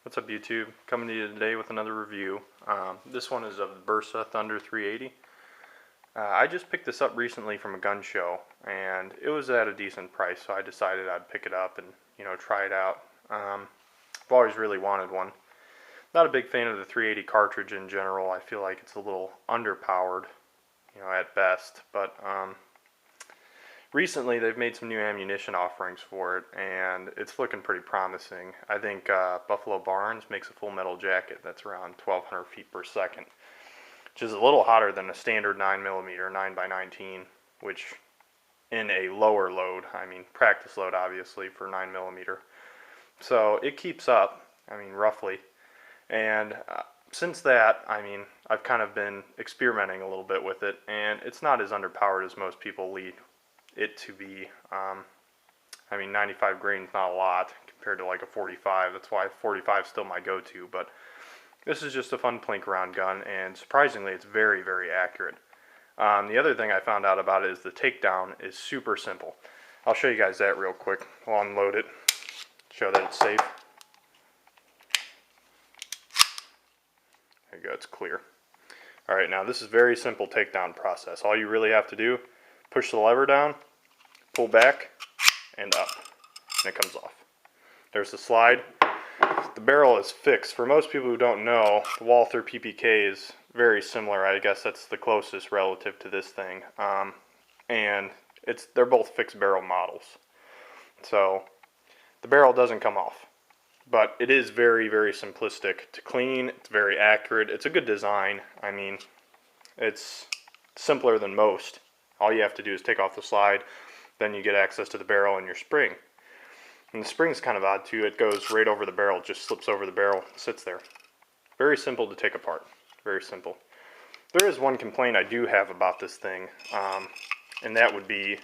What's up, YouTube? Coming to you today with another review. This one is of the Bersa Thunder 380. I just picked this up recently from a gun show, and it was at a decent price, so I decided I'd pick it up and try it out. I've always really wanted one. Not a big fan of the 380 cartridge in general. I feel like it's a little underpowered, at best. But recently, they've made some new ammunition offerings for it, and it's looking pretty promising. I think Buffalo Barnes makes a full metal jacket that's around 1,200 feet per second, which is a little hotter than a standard 9mm 9x19, which in a lower load, I mean practice load obviously for 9mm. So it keeps up, roughly. And since that, I've kind of been experimenting a little bit with it, and it's not as underpowered as most people lead it to be. 95 grain is not a lot compared to like a 45. That's why 45 is still my go-to, but this is just a fun plink around gun, and surprisingly it's very, very accurate. The other thing I found out about it is the takedown is super simple. I'll show you guys that real quick. I'll unload it, show that it's safe. There you go, it's clear. Alright, now this is a very simple takedown process. All you really have to do, push the lever down, pull back, and up, and it comes off. There's the slide. The barrel is fixed. For most people who don't know, the Walther PPK is very similar. I guess that's the closest relative to this thing. And they're both fixed barrel models. So the barrel doesn't come off. But it is very, very simplistic to clean. It's very accurate. It's a good design. It's simpler than most. All you have to do is take off the slide, then you get access to the barrel and your spring. And the spring's kind of odd too. It goes right over the barrel, just slips over the barrel, sits there. Very simple to take apart. Very simple. There is one complaint I do have about this thing, and that would be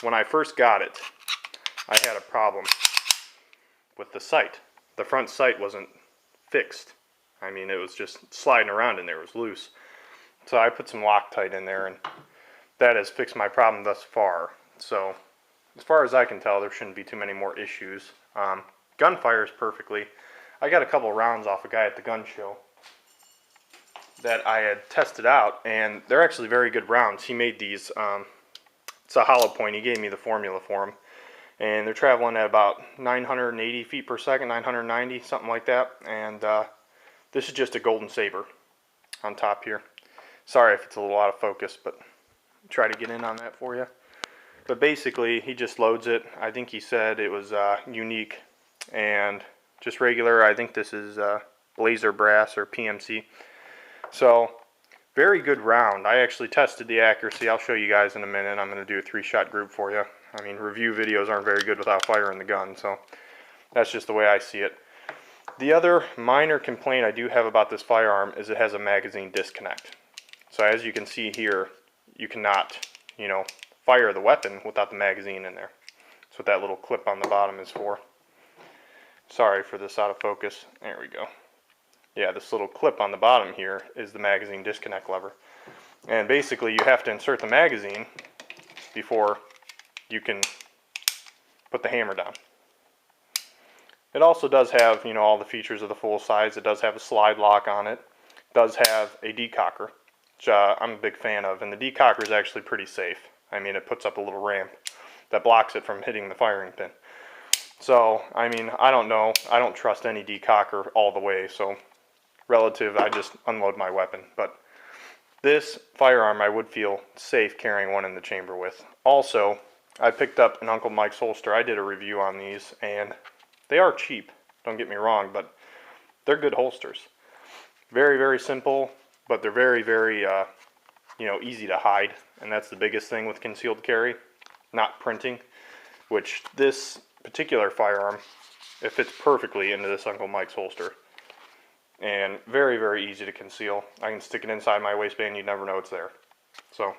when I first got it, I had a problem with the sight. The front sight wasn't fixed. It was just sliding around in there. It was loose. So I put some Loctite in there, and that has fixed my problem thus far. So as far as I can tell, there shouldn't be too many more issues. Gun fires perfectly. I got a couple rounds off a guy at the gun show that I had tested out, and they're actually very good rounds. He made these. It's a hollow point. He gave me the formula for them, and they're traveling at about 980 feet per second, 990, something like that. And this is just a golden saber on top here. Sorry if it's a little out of focus, but try to get in on that for you. But basically, he just loads it. I think he said it was unique and just regular. I think this is laser brass or PMC. So very good round. I actually tested the accuracy. I'll show you guys in a minute. I'm going to do a 3-shot group for you. Review videos aren't very good without firing the gun, so that's just the way I see it. The other minor complaint I do have about this firearm is it has a magazine disconnect. So as you can see here, you cannot, fire the weapon without the magazine in there. That's what that little clip on the bottom is for. Sorry for this out of focus. There we go. Yeah, this little clip on the bottom here is the magazine disconnect lever. And basically you have to insert the magazine before you can put the hammer down. It also does have, all the features of the full size. It does have a slide lock on it. It does have a decocker, which I'm a big fan of, and the decocker is actually pretty safe. It puts up a little ramp that blocks it from hitting the firing pin. So, I don't know. I don't trust any decocker all the way, so I just unload my weapon. But this firearm I would feel safe carrying one in the chamber with. Also, I picked up an Uncle Mike's holster. I did a review on these, and they are cheap, don't get me wrong, but they're good holsters. Very, very simple, but they're very, very easy to hide, and that's the biggest thing with concealed carry, not printing, which this particular firearm, it fits perfectly into this Uncle Mike's holster, and very, very easy to conceal. I can stick it inside my waistband, you'd never know it's there. So,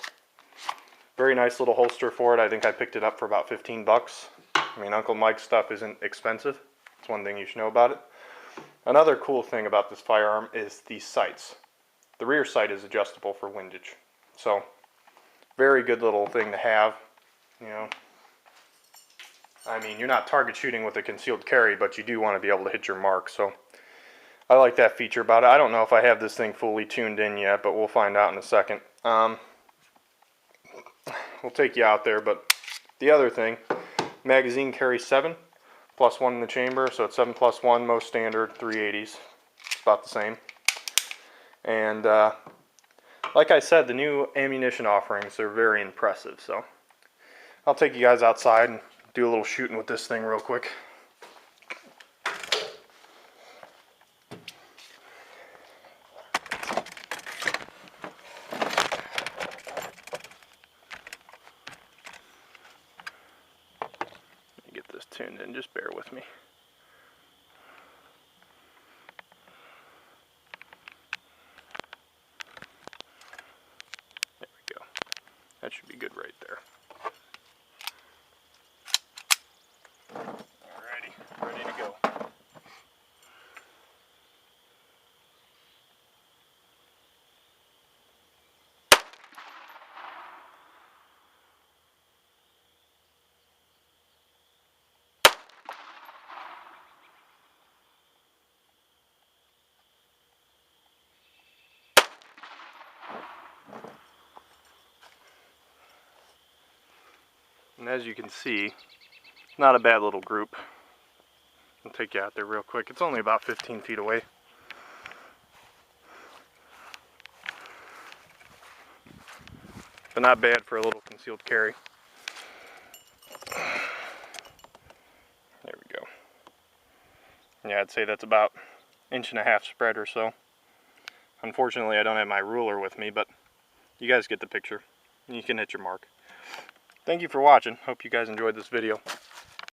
very nice little holster for it. I think I picked it up for about 15 bucks. Uncle Mike's stuff isn't expensive. That's one thing you should know about it. Another cool thing about this firearm is the sights. The rear sight is adjustable for windage. So, very good little thing to have. I mean, you're not target shooting with a concealed carry, but you do want to be able to hit your mark. So I like that feature about it. I don't know if I have this thing fully tuned in yet, but we'll find out in a second. We'll take you out there, but the other thing, magazine carries 7 plus 1 in the chamber, so it's 7 plus 1, most standard 380s. It's about the same. And like I said, the new ammunition offerings are very impressive. So I'll take you guys outside and do a little shooting with this thing real quick. Let me get this tuned in, just bear with me. There we go. That should be good right there. Alrighty, ready to go. And as you can see, not a bad little group. I'll take you out there real quick. It's only about 15 feet away. But not bad for a little concealed carry. There we go. Yeah, I'd say that's about 1.5 inch spread or so. Unfortunately, I don't have my ruler with me, but you guys get the picture. You can hit your mark. Thank you for watching. Hope you guys enjoyed this video.